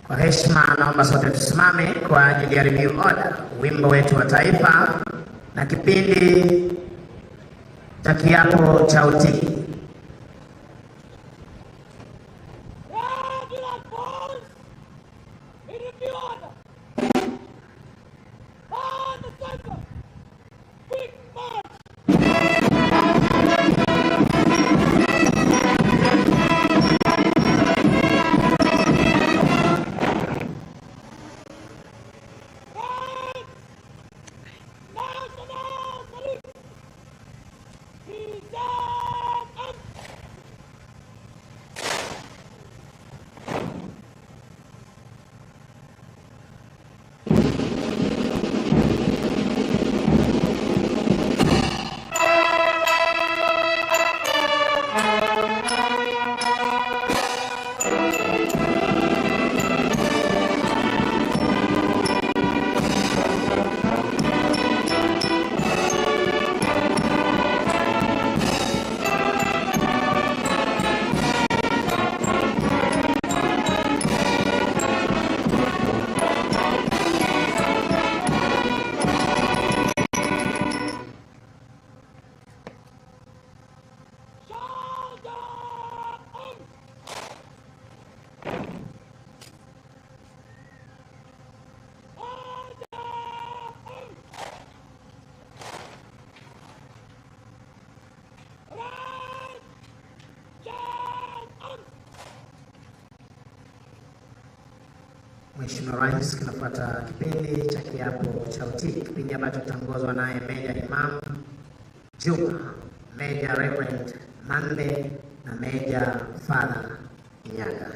Kwa heshima naomba sote tusimame kwa ajili ya review order, wimbo wetu wa taifa na kipindi cha kiapo cha utii. Mheshimiwa Rais, kinafuata kipindi cha kiapo cha utii, kipindi ambacho kitaongozwa naye Meja Imam Juma, Meja Reverend Mande na Meja Father Nyaga.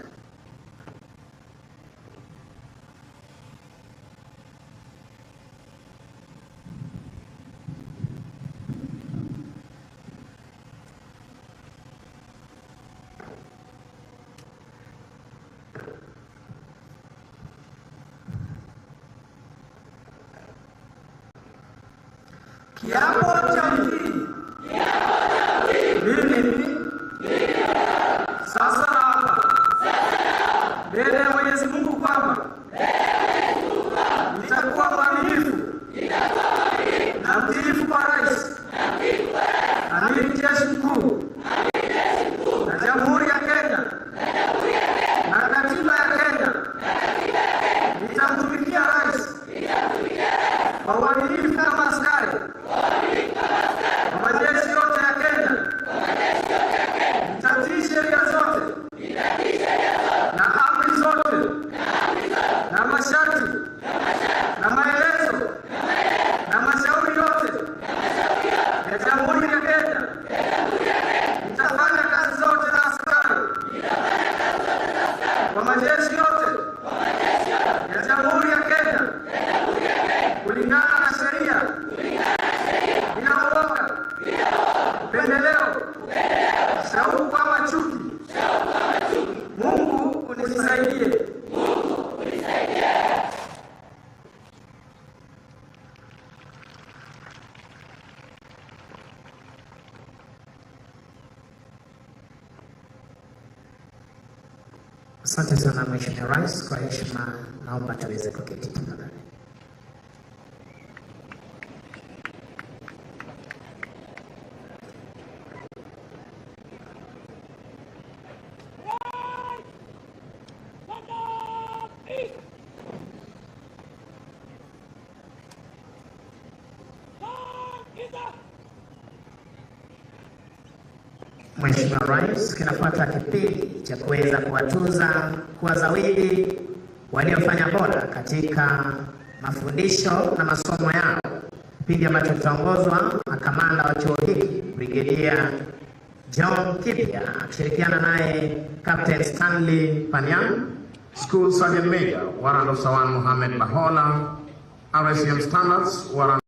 Kiapo cha utii. Mimi sasa hapa mbele ya Mwenyezi Mungu kwamba nitakuwa mwaminifu na mtiifu kwa Rais, Amiri Jeshi Mkuu na Jamhuri ya Kenya na Katiba ya Kenya. Nitamtumikia Rais kwa uaminifu kama askari majeshi yote ya Kenya. Nitatii sheria zote na amri zote na masharti na maelezo na mashauri yote ya Jamhuri ya Kenya. Nitafanya kazi zote na askari kwa majeshi yote ya Jamhuri ya Kenya kulingana na sheria, bila uoga, upendeleo, shauku ama chuki. Mungu unisaidie. Asante sana Mheshimiwa Rais, kwa heshima naomba tuweze kuketi tafadhali. Mheshimiwa Rais, kinafuata kipindi cha kuweza kuwatuza, kuwazawidi waliofanya bora katika mafundisho na masomo yao, kipindi ambacho kitaongozwa na kamanda wa chuo hiki Brigedia John Kipya akishirikiana naye Captain Stanley Panyang, School Sergeant Major Warrant of Sawan Mohammed Bahola, RSM Standards Warrant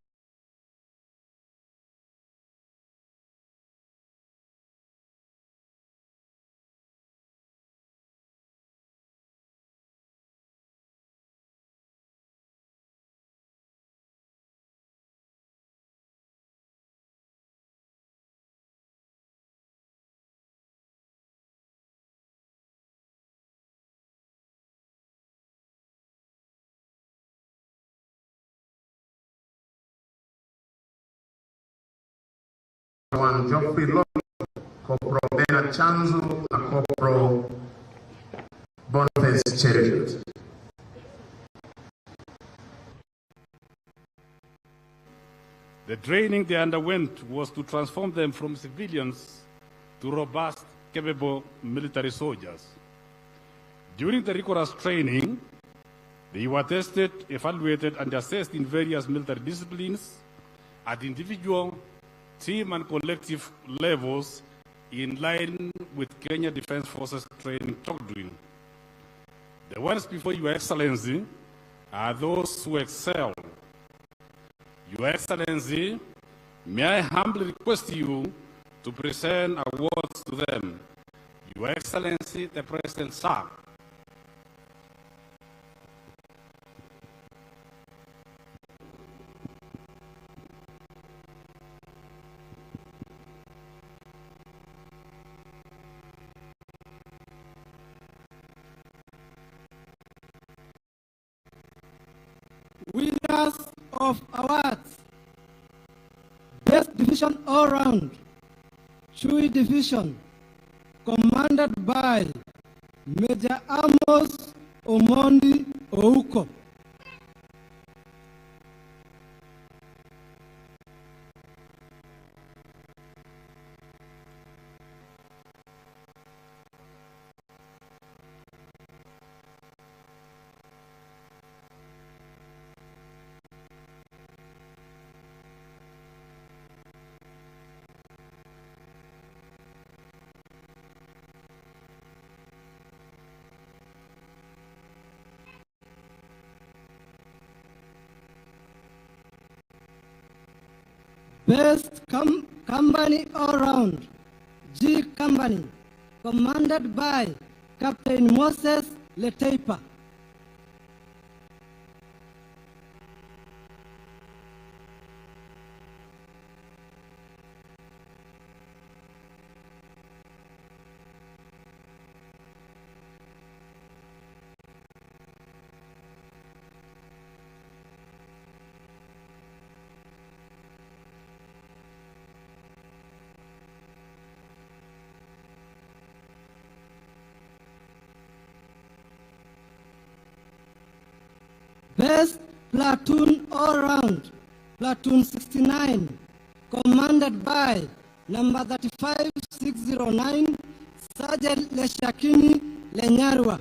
1 Geoffrey Lolo, Corporal Bernard Chanzu na Corporal Boniface Cherut. The training they underwent was to transform them from civilians to robust, capable military soldiers. During the rigorous training, they were tested, evaluated, and assessed in various military disciplines at individual, team, and collective levels in line with Kenya Defense Forces training doctrine. The ones before Your Excellency are those who excel. Your Excellency, may I humbly request you to present awards to them. Your Excellency, the President, sir. Winners of awards: Best Division All Round, Chui Division, commanded by Major Amos Omondi Ouko. Best Company All-Round, G Company, commanded by Captain Moses Leteipa. Best Platoon All-Round, Platoon 69, commanded by number 35609, Sergeant Leshakini Lenyarwa.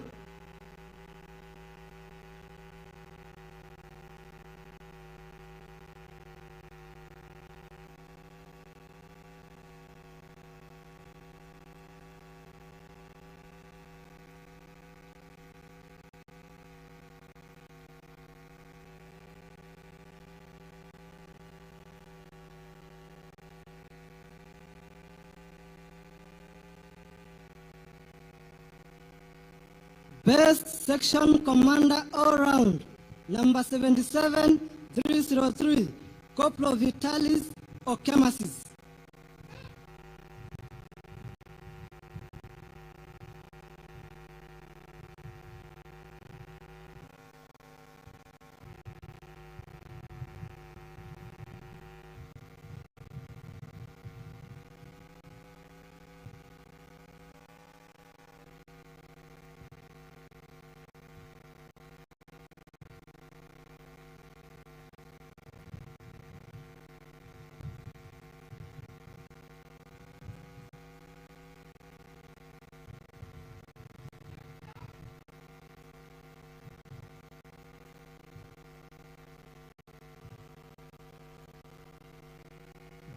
Best Section Commander All-Round, number 77303, Corporal Vitalis Okemasis.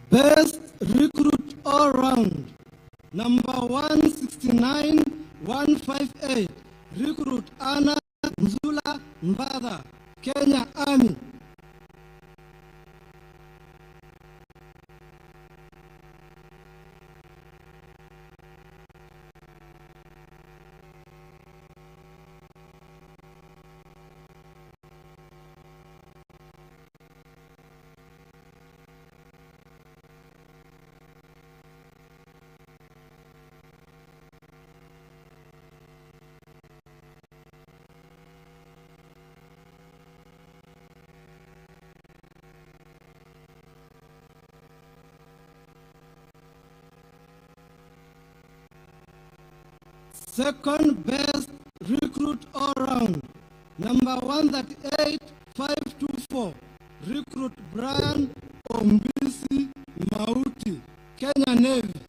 Best Recruit All-Round, number 169158, Recruit Anna Nzula Mbadha, Kenya Army. Second best recruit all round. Number 138,524. Recruit Brian Ombisi Mauti, Kenya Navy.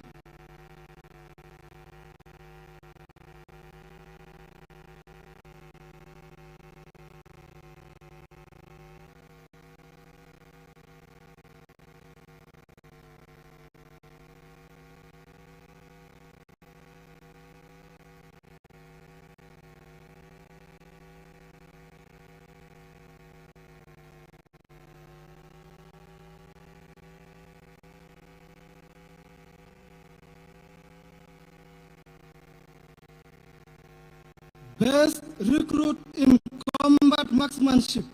Best recruit in combat marksmanship.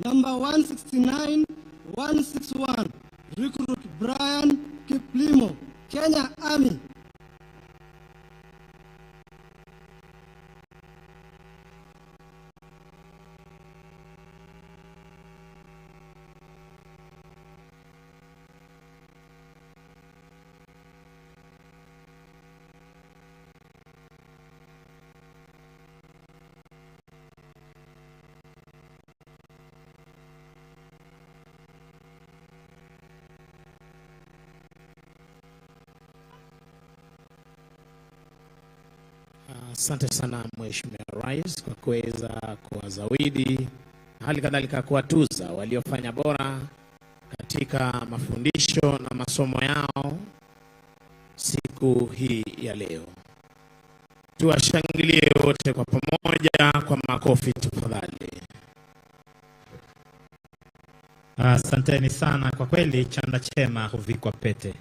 Number 169,161. Recruit Brian Kiplimo, Kenya Army. Asante sana Mheshimiwa Rais kwa kuweza kuwazawidi hali kadhalika kuwatuza waliofanya bora katika mafundisho na masomo yao siku hii ya leo. Tuwashangilie wote kwa pamoja kwa makofi tafadhali. Asanteni sana, kwa kweli chanda chema huvikwa pete.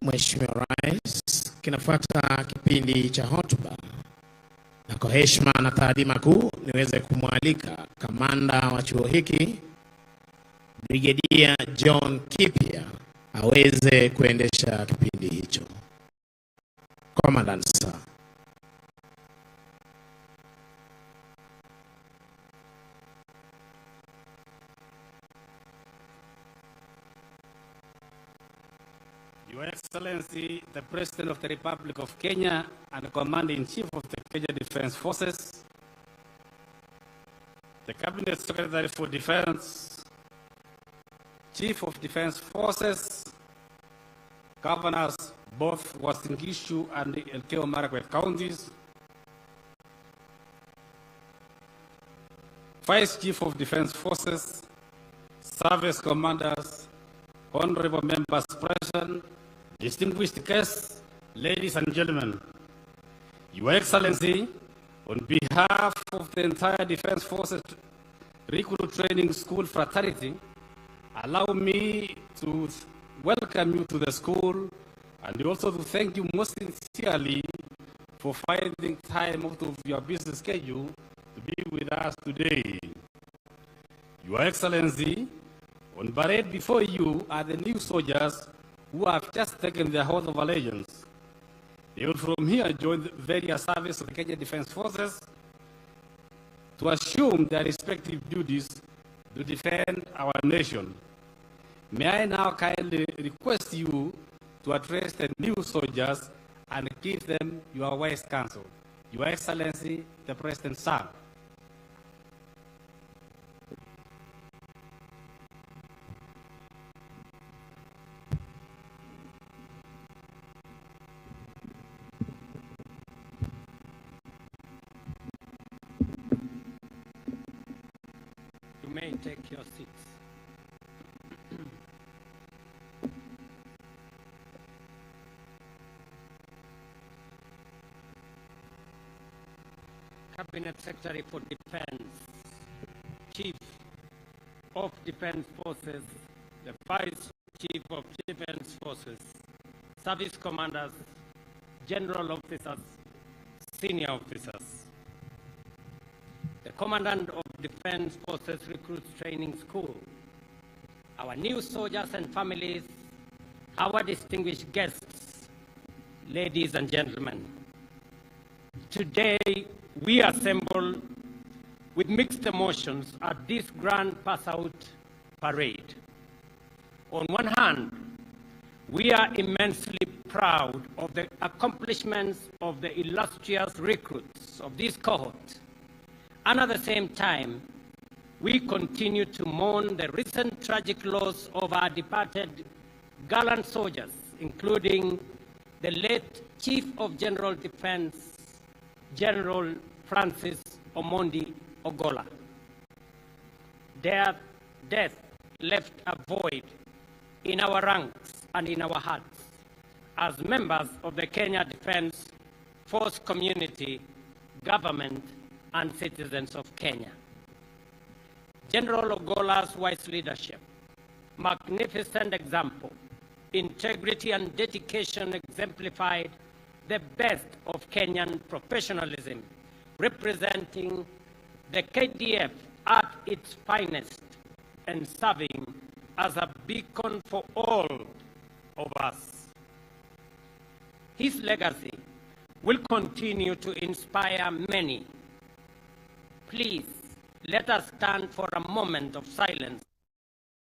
Mheshimiwa Rais, kinafuata kipindi cha hotuba, na kwa heshima na taadhima kuu niweze kumwalika kamanda wa chuo hiki Brigadier John Kipia aweze kuendesha kipindi hicho. Commandant sir. Your Excellency, the President of the Republic of Kenya and Commander-in-Chief of the Kenya Defense Forces, the Cabinet Secretary for Defense, Chief of Defense Forces, Governors both Uasin Gishu and Elgeyo Marakwet counties, Vice Chief of Defense Forces, Service Commanders, Honorable Members present, distinguished guests, ladies and gentlemen, Your Excellency, on behalf of the entire Defense Forces Recruit Training School fraternity, allow me to welcome you to the school and also to thank you most sincerely for finding time out of your busy schedule to be with us today. Your Excellency, on parade before you are the new soldiers who have just taken their oath of allegiance. They will from here join the various services of the Kenya Defense Forces to assume their respective duties to defend our nation. May I now kindly request you to address the new soldiers and give them your wise counsel. Your Excellency, the President, sir. You may take your seats. Cabinet Secretary for Defense, Chief of Defense Forces, the Vice Chief of Defense Forces, service commanders, general officers, senior officers. The Commandant of Defense Forces Recruits Training School, our new soldiers and families, our distinguished guests, ladies and gentlemen. Today, we assemble with mixed emotions at this grand pass-out parade. On one hand, we are immensely proud of the accomplishments of the illustrious recruits of this cohort, and at the same time, we continue to mourn the recent tragic loss of our departed gallant soldiers, including the late Chief of General Defense, General Francis Omondi Ogola. Their death left a void in our ranks and in our hearts as members of the Kenya Defense Force community, government, and citizens of Kenya. General Ogola's wise leadership, magnificent example, integrity and dedication exemplified the best of Kenyan professionalism, representing the KDF at its finest and serving as a beacon for all of us. His legacy will continue to inspire many. Please, let us stand for a moment of silence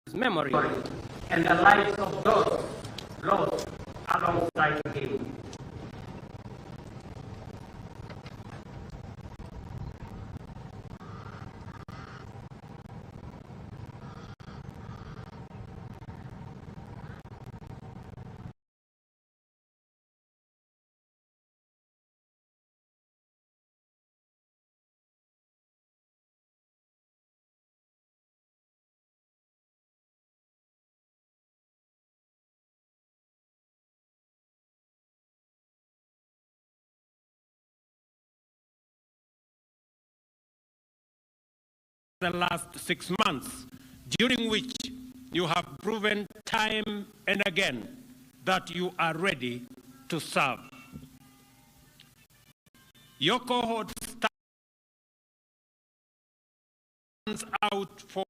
in his memory and the lives of those lost alongside him. The last 6 months, during which you have proven time and again that you are ready to serve. Your cohort stands out for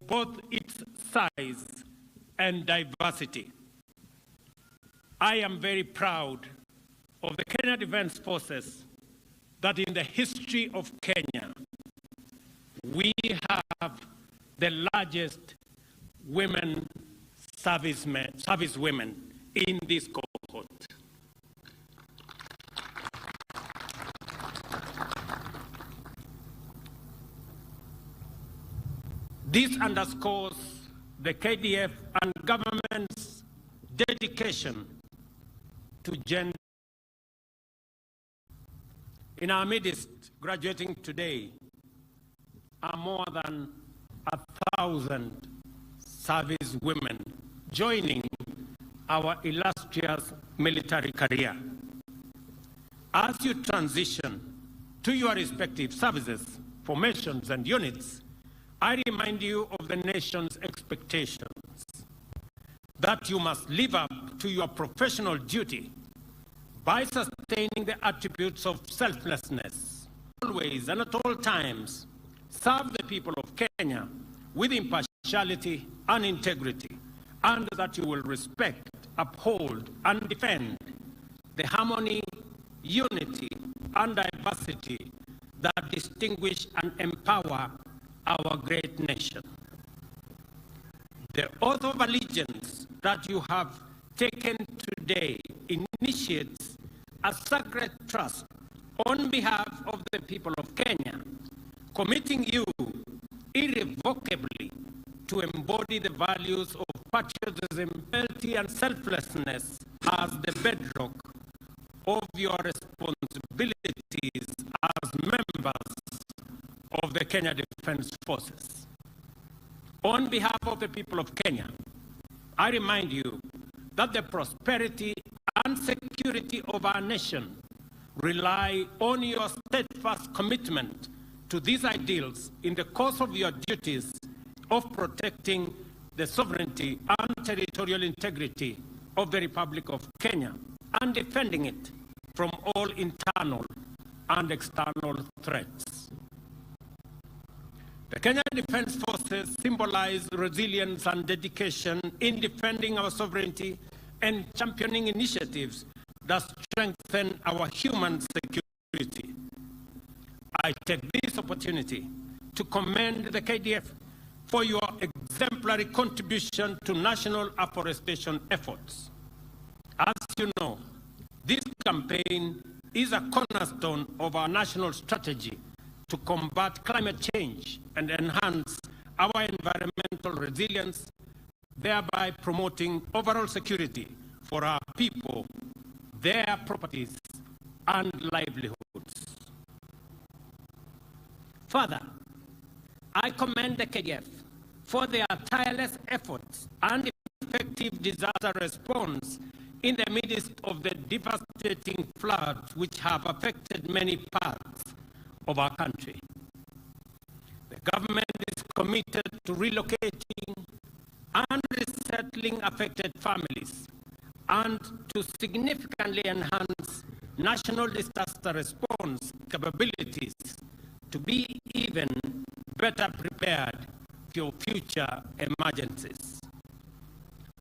both its size and diversity. I am very proud of the Kenya Defense Forces that in the history of Kenya, we have the largest women servicewomen in this cohort. This underscores the KDF and government's dedication to gender. In our midst, graduating today, are more than 1,000 service women joining our illustrious military career. As you transition to your respective services, formations, and units, I remind you of the nation's expectations that you must live up to your professional duty by sustaining the attributes of selflessness, always and at all times. Serve the people of Kenya with impartiality and integrity, and that you will respect, uphold, and defend the harmony, unity, and diversity that distinguish and empower our great nation. The oath of allegiance that you have taken today initiates a sacred trust on behalf of the people of Kenya, committing you irrevocably to embody the values of patriotism, loyalty, and selflessness as the bedrock of your responsibilities as members of the Kenya Defense Forces. On behalf of the people of Kenya, I remind you that the prosperity and security of our nation rely on your steadfast commitment to these ideals in the course of your duties of protecting the sovereignty and territorial integrity of the Republic of Kenya and defending it from all internal and external threats. The Kenya Defense Forces symbolize resilience and dedication in defending our sovereignty and championing initiatives that strengthen our human security. I take this opportunity to commend the KDF for your exemplary contribution to national afforestation efforts. As you know, this campaign is a cornerstone of our national strategy to combat climate change and enhance our environmental resilience, thereby promoting overall security for our people, their properties, and livelihoods. Further, I commend the KDF for their tireless efforts and effective disaster response in the midst of the devastating floods which have affected many parts of our country. The government is committed to relocating and resettling affected families and to significantly enhance national disaster response capabilities to be even better prepared for future emergencies.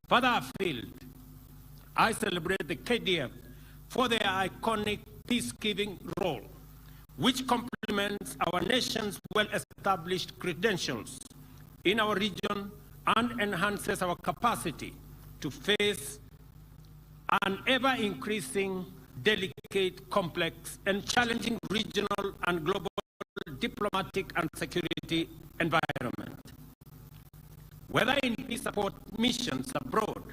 Further afield, I celebrate the KDF for their iconic peacekeeping role, which complements our nation's well-established credentials in our region and enhances our capacity to face an ever-increasing, delicate, complex, and challenging regional and global diplomatic and security environment. Whether in peace support missions abroad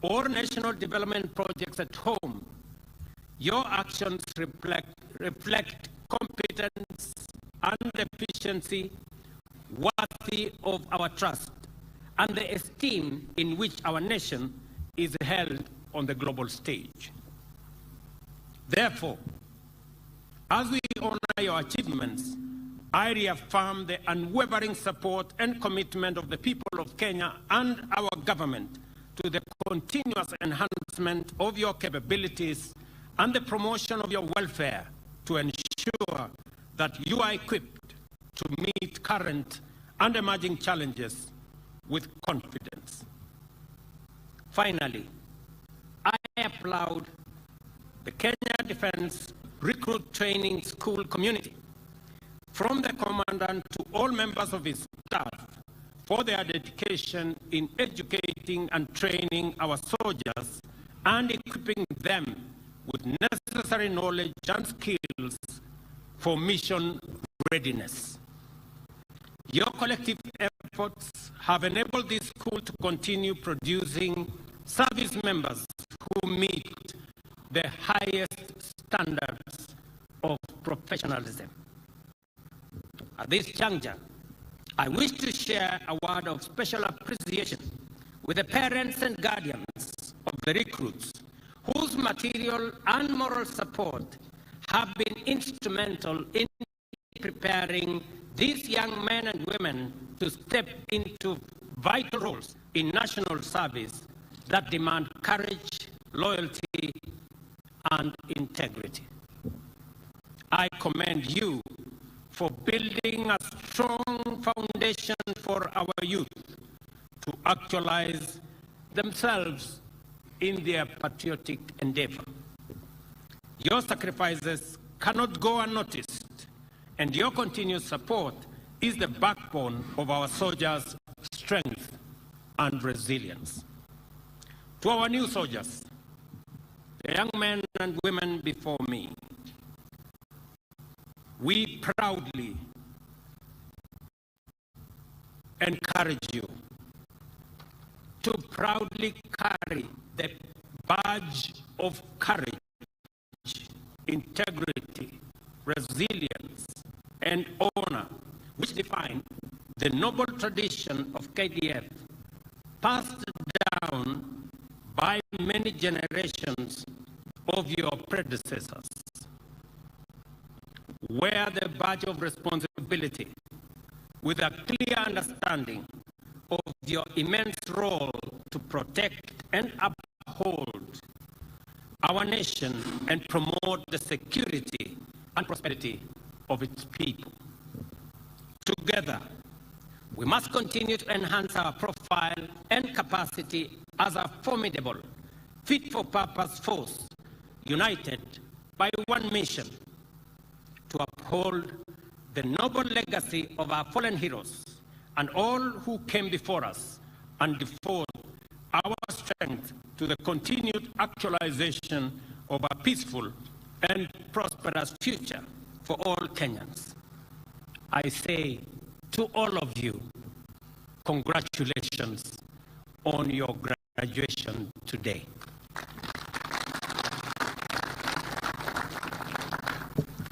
or national development projects at home, your actions reflect competence and efficiency worthy of our trust and the esteem in which our nation is held on the global stage. Therefore, as we honor your achievements, I reaffirm the unwavering support and commitment of the people of Kenya and our government to the continuous enhancement of your capabilities and the promotion of your welfare to ensure that you are equipped to meet current and emerging challenges with confidence. Finally, I applaud the Kenya Defense Recruit Training School community, from the commandant to all members of his staff, for their dedication in educating and training our soldiers and equipping them with necessary knowledge and skills for mission readiness. Your collective efforts have enabled this school to continue producing service members who meet the highest standards of professionalism. At this juncture, I wish to share a word of special appreciation with the parents and guardians of the recruits whose material and moral support have been instrumental in preparing these young men and women to step into vital roles in national service that demand courage, loyalty, and integrity. I commend you for building a strong foundation for our youth to actualize themselves in their patriotic endeavor. Your sacrifices cannot go unnoticed, and your continued support is the backbone of our soldiers' strength and resilience. To our new soldiers, the young men and women before me, we proudly encourage you to proudly carry the badge of courage, integrity, resilience, and honor, which define the noble tradition of KDF, passed down by many generations of your predecessors. wear the badge of responsibility with a clear understanding of your immense role to protect and uphold our nation and promote the security and prosperity of its people. Together, we must continue to enhance our profile and capacity as a formidable, fit-for-purpose force, united by one mission: to uphold the noble legacy of our fallen heroes and all who came before us, and devote our strength to the continued actualization of a peaceful and prosperous future for all Kenyans. I say to all of you, congratulations on your graduation today.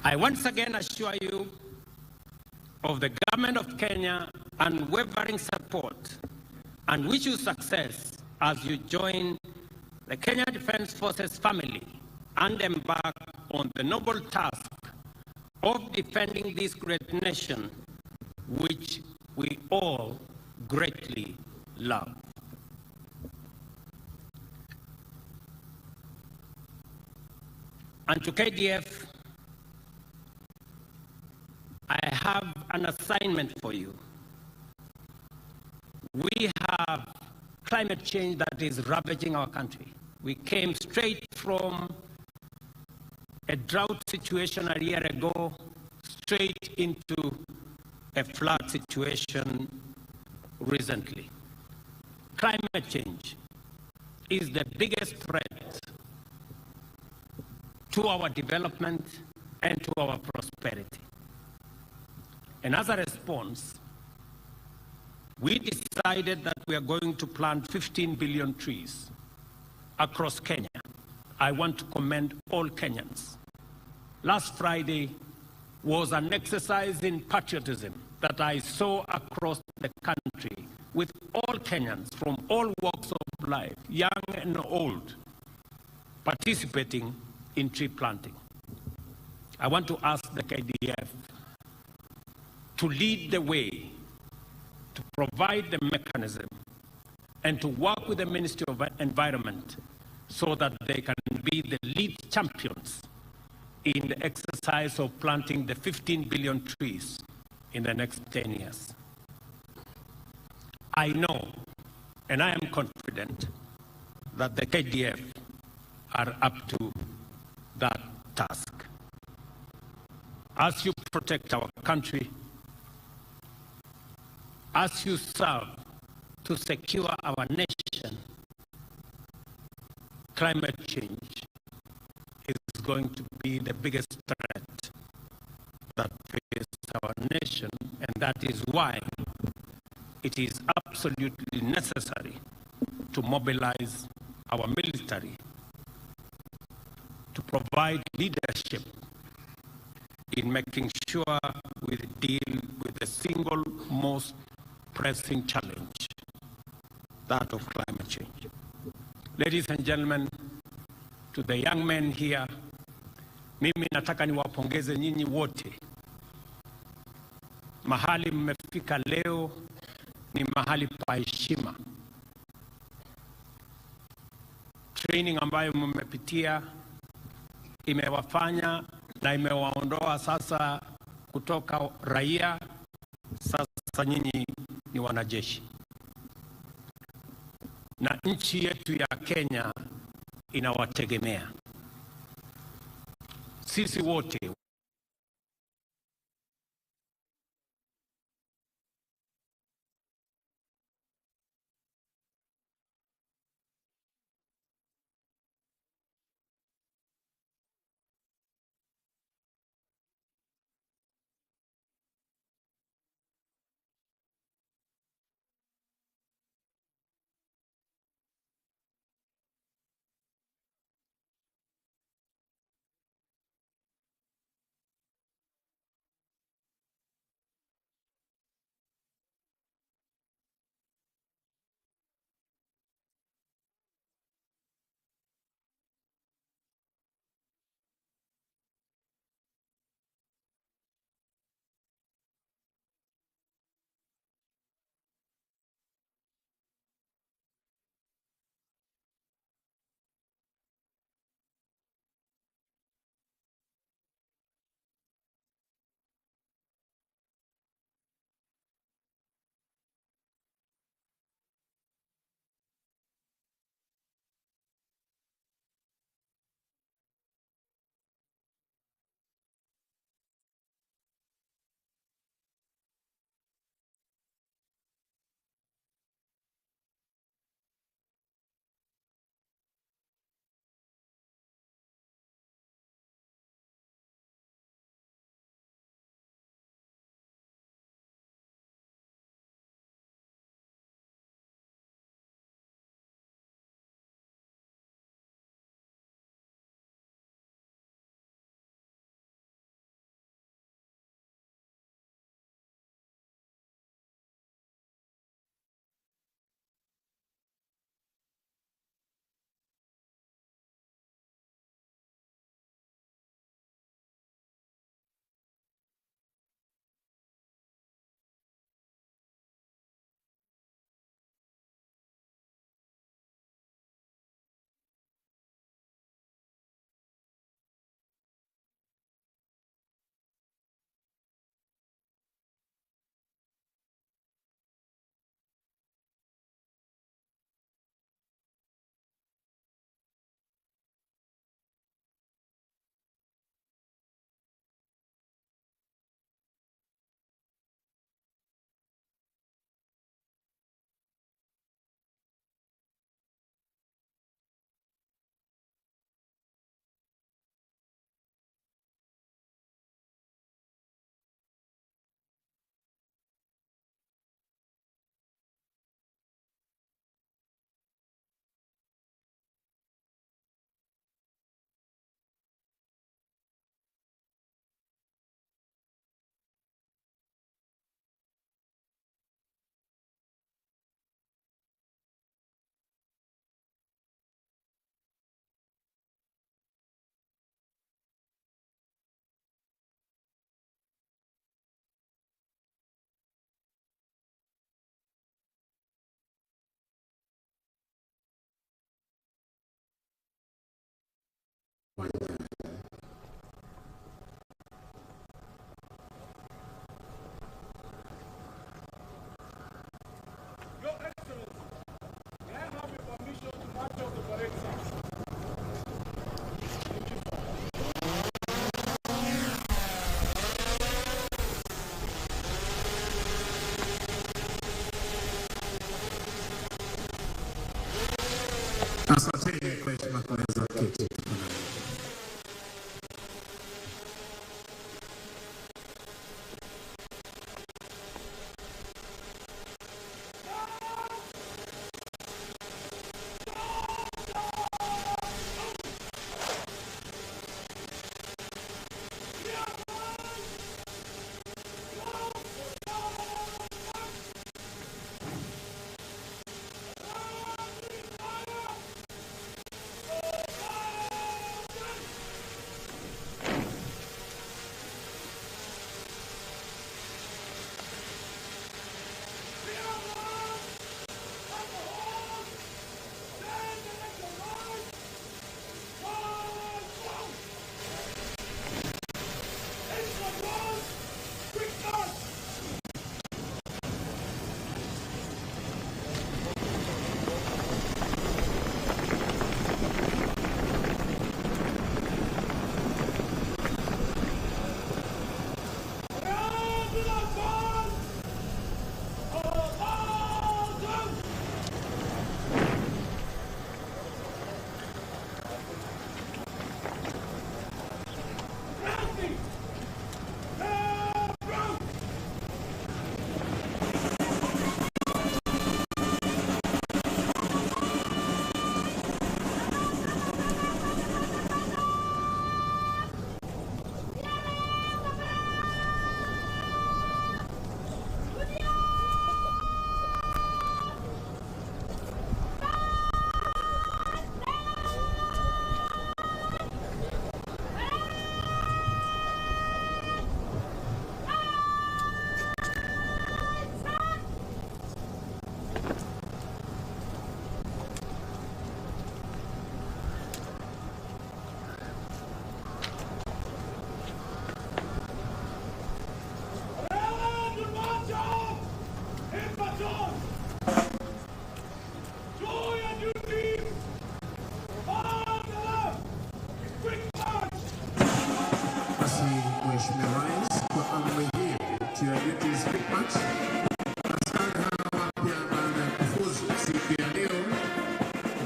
I once again assure you of the government of Kenya unwavering support and wish you success as you join the Kenya Defence Forces family and embark on the noble task of defending this great nation, which we all greatly love. And to KDF, I have an assignment for you. We have climate change that is ravaging our country. We came straight from a drought situation a year ago, straight into a flood situation recently. Climate change is the biggest threat to our development and to our prosperity. And as a response, we decided that we are going to plant 15 billion trees across Kenya. I want to commend all Kenyans. Last Friday was an exercise in patriotism that I saw across the country, with all Kenyans from all walks of life, young and old, participating in tree planting. I want to ask the KDF to lead the way, to provide the mechanism, and to work with the Ministry of Environment so that they can be the lead champions in the exercise of planting the 15 billion trees in the next 10 years. I know, and I am confident, that the KDF are up to that task. As you protect our country, as you serve to secure our nation, climate change is going to be the biggest threat that faces our nation, and that is why it is absolutely necessary to mobilize our military to provide leadership in making sure we deal with the single most pressing challenge, that of climate change. Ladies and gentlemen, to the young men here, mimi nataka niwapongeze nyinyi wote. Mahali mmefika leo ni mahali pa heshima. Training ambayo mmepitia imewafanya na imewaondoa sasa kutoka raia, sasa nyinyi ni wanajeshi. Na nchi yetu ya Kenya inawategemea. Sisi wote Asante kwa heshima kuweza kiti.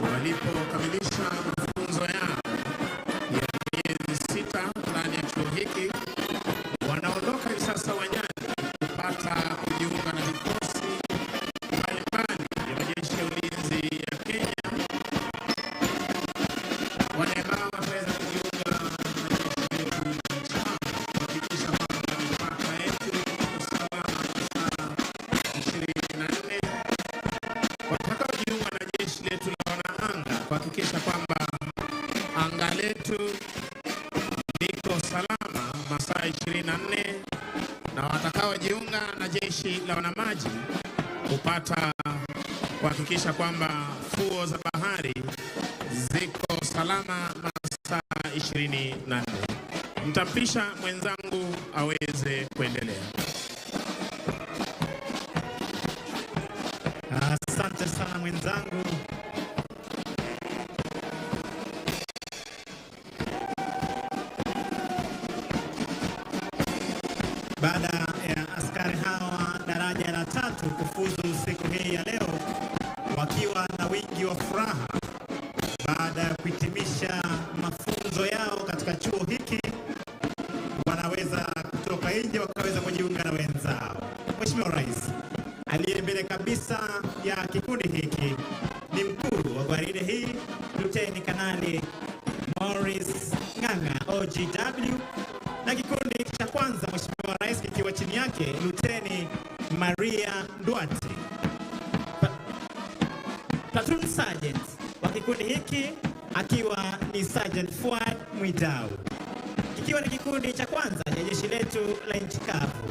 Walipokamilisha mafunzo yao ya miezi 6 ndani ya chuo hiki, wanaondoka hivi sasa wanyani kupata kujiunga na vikosi mbalimbali vya majeshi ya ulinzi ya Kenya. Wale ambao wataweza kujiunga na jeshi letu la chama kuhakikisha kwamba mipaka yetu iko salama saa 24. Watakaojiunga na jeshi letu la wanaanga kuhakikisha kwamba anga letu liko salama masaa 24, na watakaojiunga na jeshi la wanamaji kupata kuhakikisha kwamba fuo za bahari ziko salama masaa 24. Mtampisha mwenzangu aweze kuendelea. Asante sana mwenzangu. Baada ya askari hawa daraja la 3 kufuzu siku hii ya leo wakiwa na wingi wa furaha baada ya kuhitimisha mafunzo yao katika chuo hiki, wanaweza kutoka nje wakaweza kujiunga na wenzao. Mheshimiwa Rais, aliye mbele kabisa ya kikundi hiki ni mkuu wa gwaride hii Luteni Kanali Morris Ng'ang'a OGW, na kikundi cha kwanza Mheshimiwa Rais kikiwa chini yake Luteni Maria Duarte. Platoon Sergeant wa kikundi hiki akiwa ni Sergeant Fuad Mwidau, kikiwa ni kikundi cha kwanza cha jeshi letu la nchi kavu.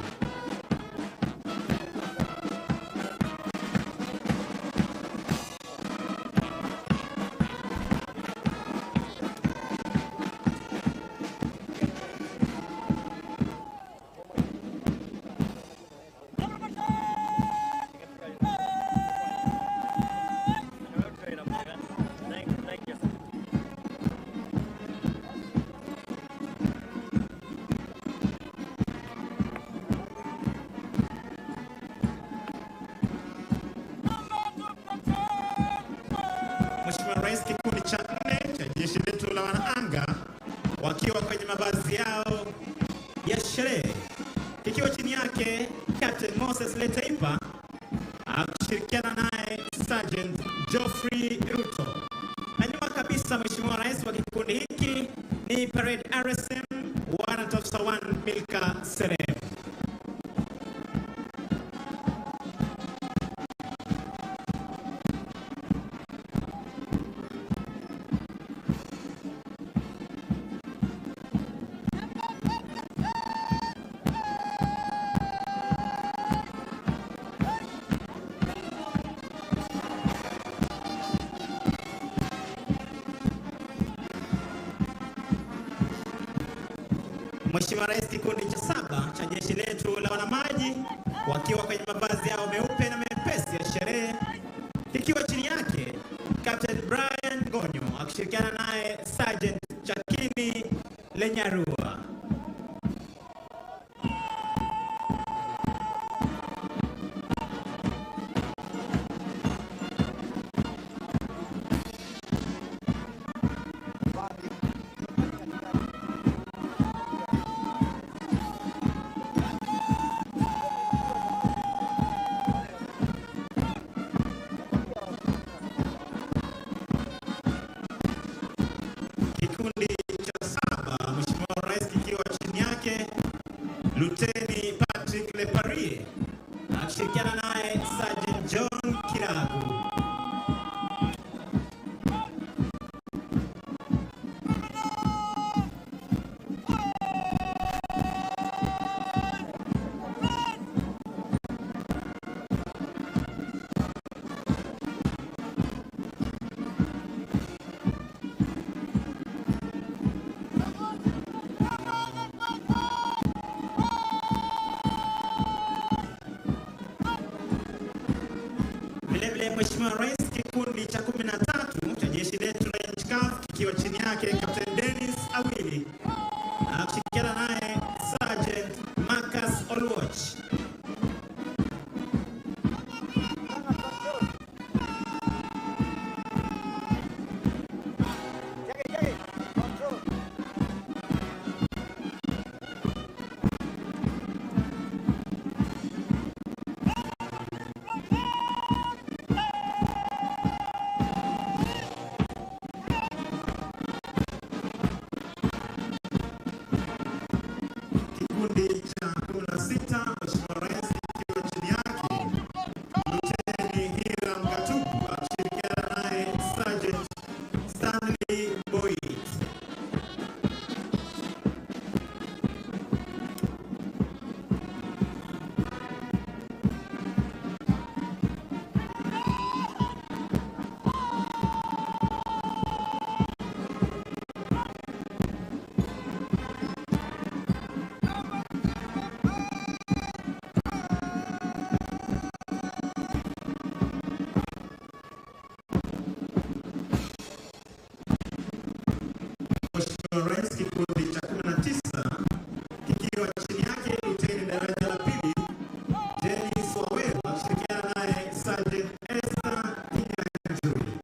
Mheshimiwa Rais, kikundi cha 4 cha jeshi letu la wanaanga wakiwa kwenye mavazi yao ya sherehe, kikiwa chini yake Captain Moses Letaipa akishirikiana naye Sergeant Geoffrey Ruto. Na nyuma kabisa, Mheshimiwa Rais, wa kikundi hiki ni Parade RSM Warrant Officer 1 Milka Serem. Mheshimiwa Rais, kikundi cha 7 cha jeshi letu la wanamaji wakiwa kwenye mavazi yao meupe na mepesi ya sherehe, kikiwa chini yake Captain Brian Gonyo akishirikiana naye Sergeant Chakini Lenyarua. Kikundi cha 7, Mheshimiwa Rais, kikiwa chini yake Luteni Patrick Leparie akishirikiana naye Sergeant John Kiragu. Vilevile Mheshimiwa Rais, kikundi cha 13 cha jeshi letu la nchi kavu kikiwa chini yake Captain Dennis Awili akishirikiana naye Sergeant Marcus Olwach. Kikundi cha 16, Mheshimiwa Rais, kikiwa chini yake Luteni Hiram Gatubu akishirikiana naye Sergeant Stanley Boyd. Mheshimiwa Rais, kikundi cha 19 kikiwa chini yake Luteni daraja la pili Dennis Waweru akishirikiana naye Sergeant Esther Kinyanjui.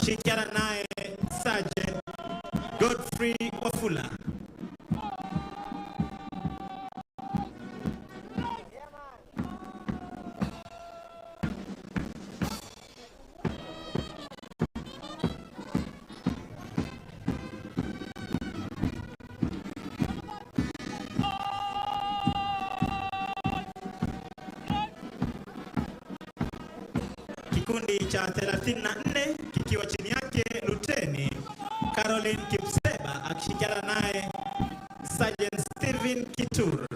akishirikiana naye Sergeant Godfrey Wafula. Kikundi cha 34 kikiwa chini yake Luteni Caroline Kipseba akishirikiana naye Sergeant Steven Kitur.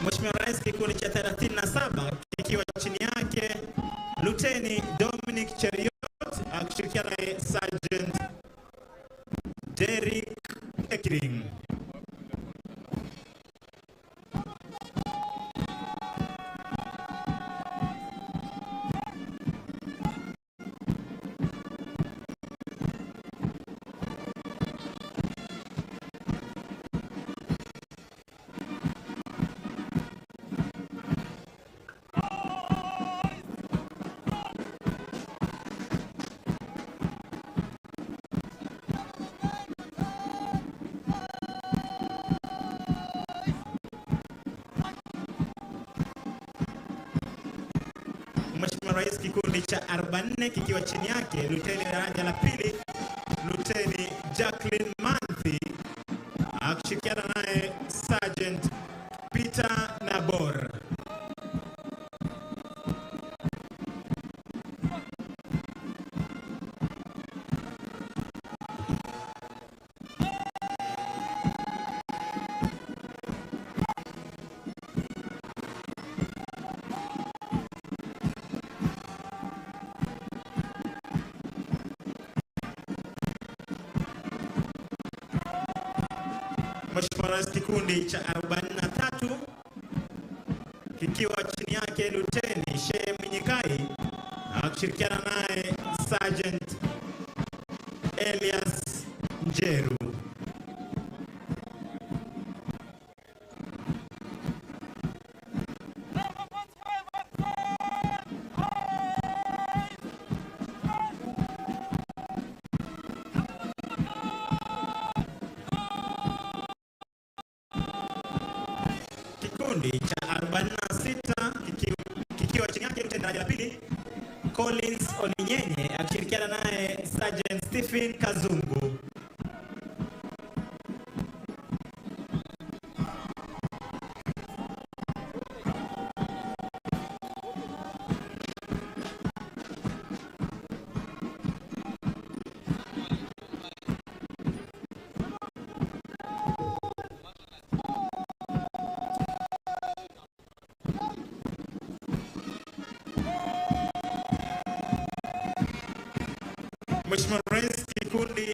Mheshimiwa Rais, kikundi cha 37 kikiwa chini yake Luteni Dominic Cheriot akishirikiana na Sergeant Derek Ekiring. Mheshimiwa Rais, kikundi cha 44 kikiwa chini yake Luteni daraja la pili Luteni Jacqueline Manthi akishirikiana naye Sergeant Peter Nabor. Mheshimiwa Rais, kikundi cha 43 kikiwa chini yake Luteni Shehe Minyikai akishirikiana naye Sergeant Elias Njeru. Kikundi cha 46 kikiwa chini yake Luteni daraja la pili Collins Oninyenye akishirikiana naye Sergeant Stephen Kazungu. Mheshimiwa Rais, kikundi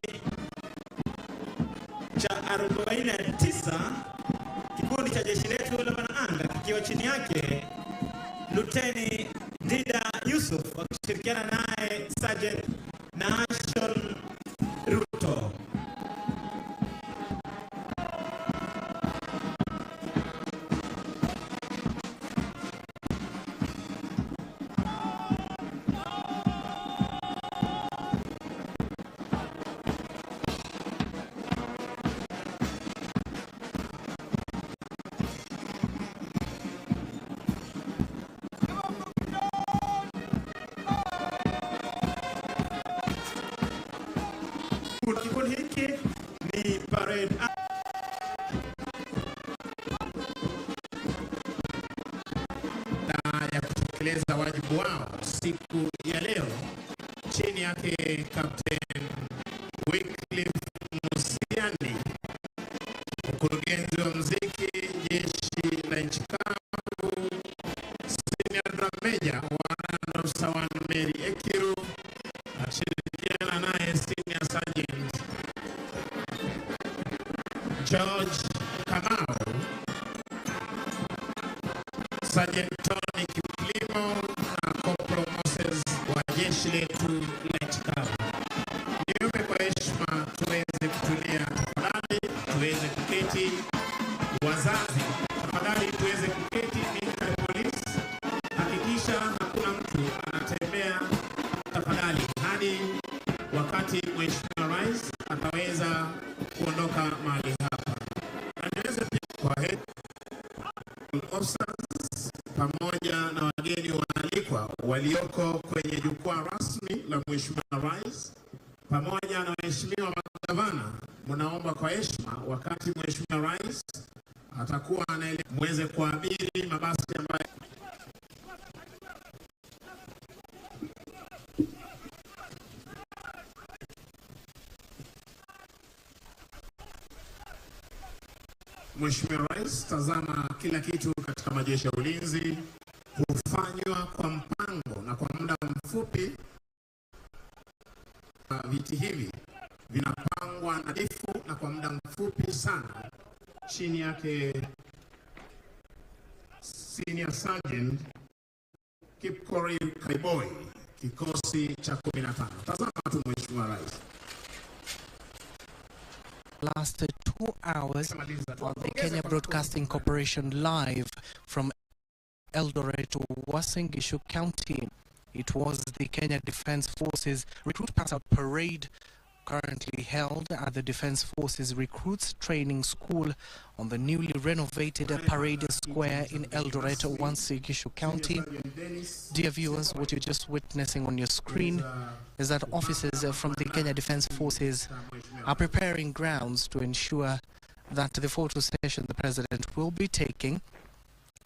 cha 49 kikundi cha jeshi letu la wanaanga kikiwa chini yake Luteni Dida Yusuf akishirikiana naye Sergeant Nashon Ruto. Kikundi hiki ni parade ya kutekeleza wajibu wao siku ya leo chini yake Captain Wycliffe Musiani mkurugenzi wa muziki jeshi la nchi kavu, senior drum major wa Randolph Sawan Mary Ekiru, akishirikiana naye senior sergeant George Kamau, Sergeant Tony Kiplimo na Corporal Moses wa jeshi letu la nchi kavu. Niombe kwa heshima tuweze kutulia tafadhali, tuweze kuketi. Wazazi tafadhali tuweze kuketi. Military police, hakikisha hakuna mtu anatembea tafadhali hadi wakati Mheshimiwa Rais ataweza kuondoka mahali hapa. Na niweze pia kwa head officers pamoja na wageni waalikwa walioko kwenye jukwaa rasmi la Mheshimiwa Rais pamoja na waheshimiwa magavana, mnaomba kwa heshima wakati Mheshimiwa Rais atakuwa muweze kuabiri mabasi ambayo Mheshimiwa Rais, tazama kila kitu katika majeshi ya ulinzi hufanywa kwa mpango na kwa muda mfupi. Viti hivi vinapangwa nadhifu na kwa muda mfupi sana. Chini yake Senior Sergeant Kipkorir Kaiboi, kikosi cha 15. Tazama tu Mheshimiwa Rais. Lasted 2 hours on the Kenya Broadcasting Corporation live from Eldoret to Uasin Gishu County. It was the Kenya Defence Forces Recruit Pass-Out Parade currently held at the Defence Forces Recruits Training School on the newly renovated Parade Square in Eldoret, Uasin Gishu County. Dear viewers, what you're just witnessing on your screen is that officers from the Kenya Defence Forces are preparing grounds to ensure that the photo session the President will be taking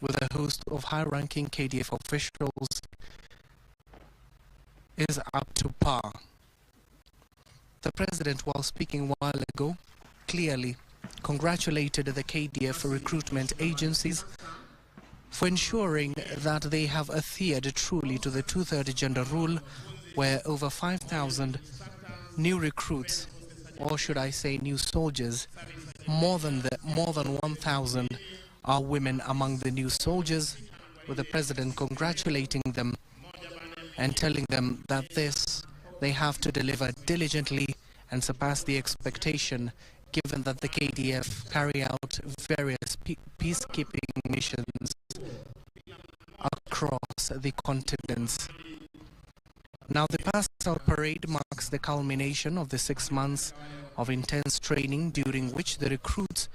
with a host of high-ranking KDF officials is up to par. The President, while speaking a while ago, clearly congratulated the KDF recruitment agencies for ensuring that they have adhered truly to the two-third gender rule, where over 5,000 new recruits, or should I say new soldiers, more than 1,000 are women among the new soldiers, with the President congratulating them and telling them that they have to deliver diligently and surpass the expectation, given that the KDF carry out various peacekeeping missions across the continents. Now, the Pass-Out Parade marks the culmination of the 6 months of intense training, during which the recruits